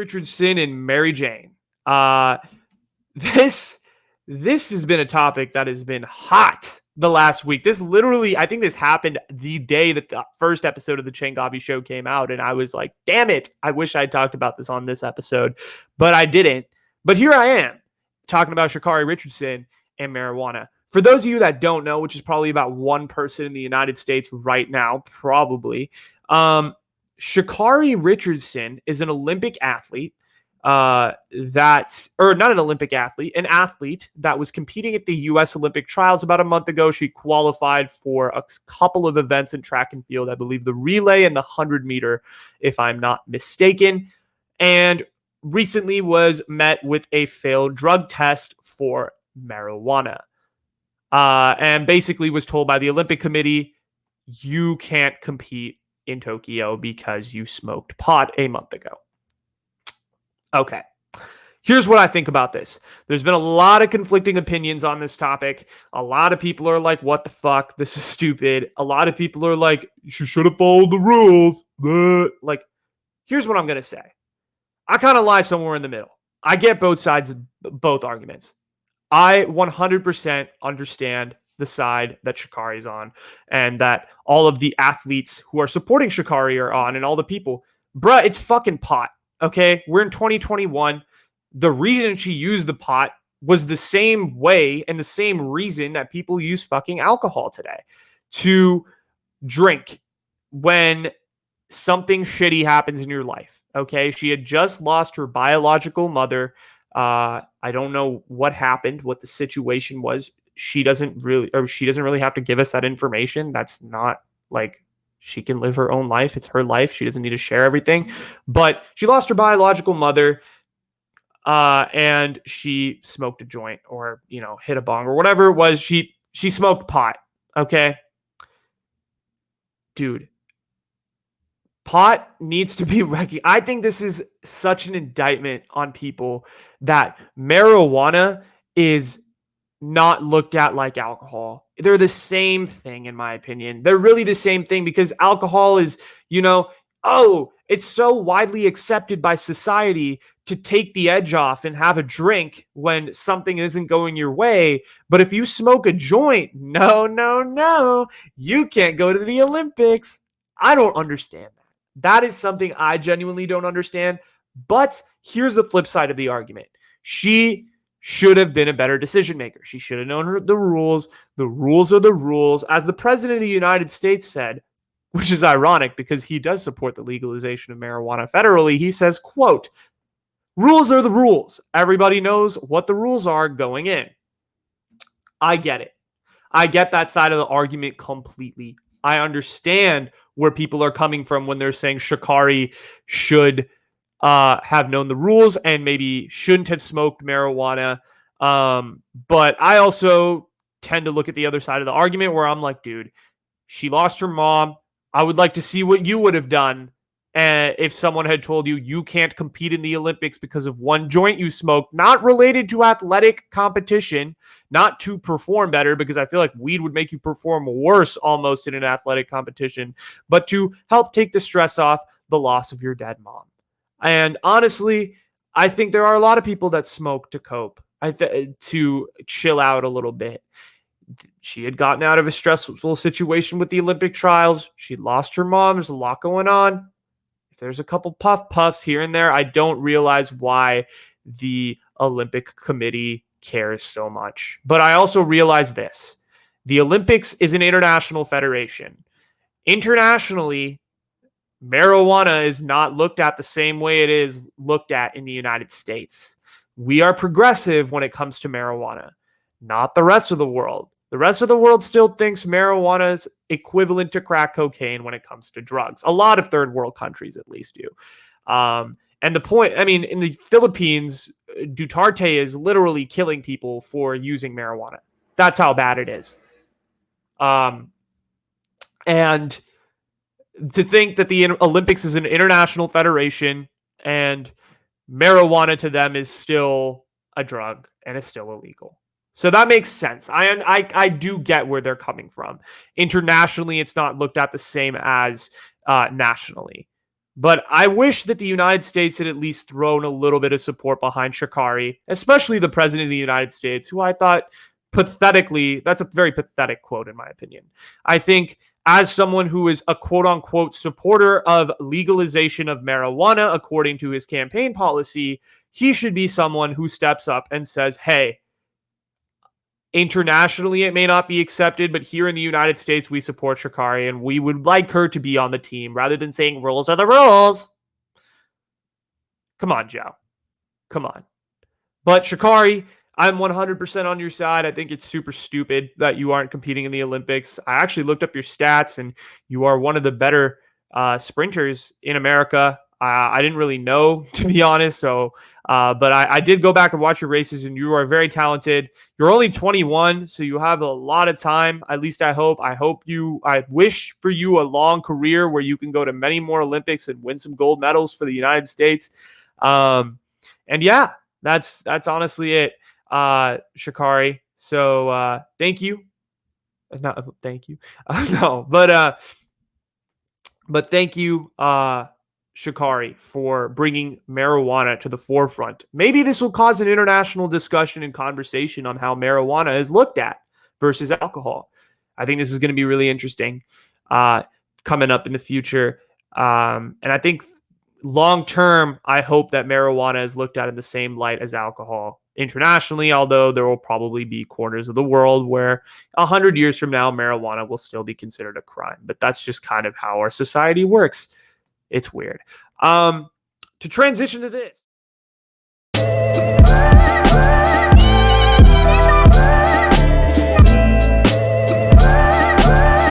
Richardson and Mary Jane. This has been a topic that has been hot the last week. This literally, I think this happened the day that the first episode of the Changavi show came out, and I was like, damn it, I wish I talked about this on this episode, but I didn't. But here I am, talking about Sha'Carri Richardson and marijuana. For those of you that don't know, which is probably about one person in the United States right now, probably, Sha'Carri Richardson is an Olympic athlete an athlete that was competing at the U.S. Olympic trials about a month ago. She qualified for a couple of events in track and field, I believe the relay and the 100-meter, if I'm not mistaken, and recently was met with a failed drug test for marijuana. And basically was told by the Olympic Committee, you can't compete in Tokyo because you smoked pot a month ago. Okay, here's what I think about this. There's been a lot of conflicting opinions on this topic. A lot of people are like, what the fuck? This is stupid. A lot of people are like, you should have followed the rules. Like, here's what I'm going to say. I kind of lie somewhere in the middle. I get both sides of both arguments. I 100% understand the side that Sha'Carri is on and that all of the athletes who are supporting Sha'Carri are on and all the people. Bruh, it's fucking pot. Okay, we're in 2021. The reason she used the pot was the same way and the same reason that people use fucking alcohol today, to drink when something shitty happens in your life. Okay, she had just lost her biological mother. I don't know what happened, what the situation was. She doesn't really have to give us that information. That's not like, she can live her own life. It's her life. She doesn't need to share everything. But she lost her biological mother, and she smoked a joint or, hit a bong or whatever it was. She smoked pot, okay? Dude, pot needs to be recognized. I think this is such an indictment on people that marijuana is not looked at like alcohol. They're the same thing, in my opinion. They're really the same thing, because alcohol is, it's so widely accepted by society to take the edge off and have a drink when something isn't going your way. But if you smoke a joint, no, you can't go to the Olympics. I don't understand that. That is something I genuinely don't understand. But here's the flip side of the argument. She should have been a better decision maker. She should have known the rules. The rules are the rules. As the president of the United States said, which is ironic because he does support the legalization of marijuana federally, he says, quote, rules are the rules. Everybody knows what the rules are going in. I get it. I get that side of the argument completely. I understand where people are coming from when they're saying Sha'Carri should have known the rules and maybe shouldn't have smoked marijuana. But I also tend to look at the other side of the argument where I'm like, dude, she lost her mom. I would like to see what you would have done if someone had told you you can't compete in the Olympics because of one joint you smoked, not related to athletic competition, not to perform better, because I feel like weed would make you perform worse almost in an athletic competition, but to help take the stress off the loss of your dead mom. And honestly, I think there are a lot of people that smoke to cope, to chill out a little bit. She had gotten out of a stressful situation with the Olympic trials. She lost her mom. There's a lot going on. If there's a couple puffs here and there, I don't realize why the Olympic Committee cares so much. But I also realize this. The Olympics is an international federation. Internationally, marijuana is not looked at the same way it is looked at in the United States. We are progressive when it comes to marijuana, not the rest of the world. The rest of the world still thinks marijuana is equivalent to crack cocaine when it comes to drugs. A lot of third world countries at least do. And the point, in the Philippines, Duterte is literally killing people for using marijuana. That's how bad it is. And to think that the Olympics is an international federation and marijuana to them is still a drug and it's still illegal. So that makes sense. I do get where they're coming from. Internationally, it's not looked at the same as nationally. But I wish that the United States had at least thrown a little bit of support behind Sha'Carri, especially the president of the United States, who I thought pathetically, that's a very pathetic quote, in my opinion. I think as someone who is a quote unquote supporter of legalization of marijuana, according to his campaign policy, he should be someone who steps up and says, hey, internationally, it may not be accepted, but here in the United States, we support Sha'Carri and we would like her to be on the team rather than saying rules are the rules. Come on, Joe. Come on. But Sha'Carri, I'm 100% on your side. I think it's super stupid that you aren't competing in the Olympics. I actually looked up your stats, and you are one of the better sprinters in America. I didn't really know, to be honest. But I did go back and watch your races, and you are very talented. You're only 21, so you have a lot of time. At least I hope. I wish for you a long career where you can go to many more Olympics and win some gold medals for the United States. And yeah, that's honestly it, Sha'Carri. So thank you. Not thank you. No, but thank you, Sha'Carri, for bringing marijuana to the forefront. Maybe this will cause an international discussion and conversation on how marijuana is looked at versus alcohol. I think this is going to be really interesting coming up in the future. And I think long term, I hope that marijuana is looked at in the same light as alcohol internationally, although there will probably be corners of the world where 100 years from now, marijuana will still be considered a crime. But that's just kind of how our society works. It's weird. To transition to this.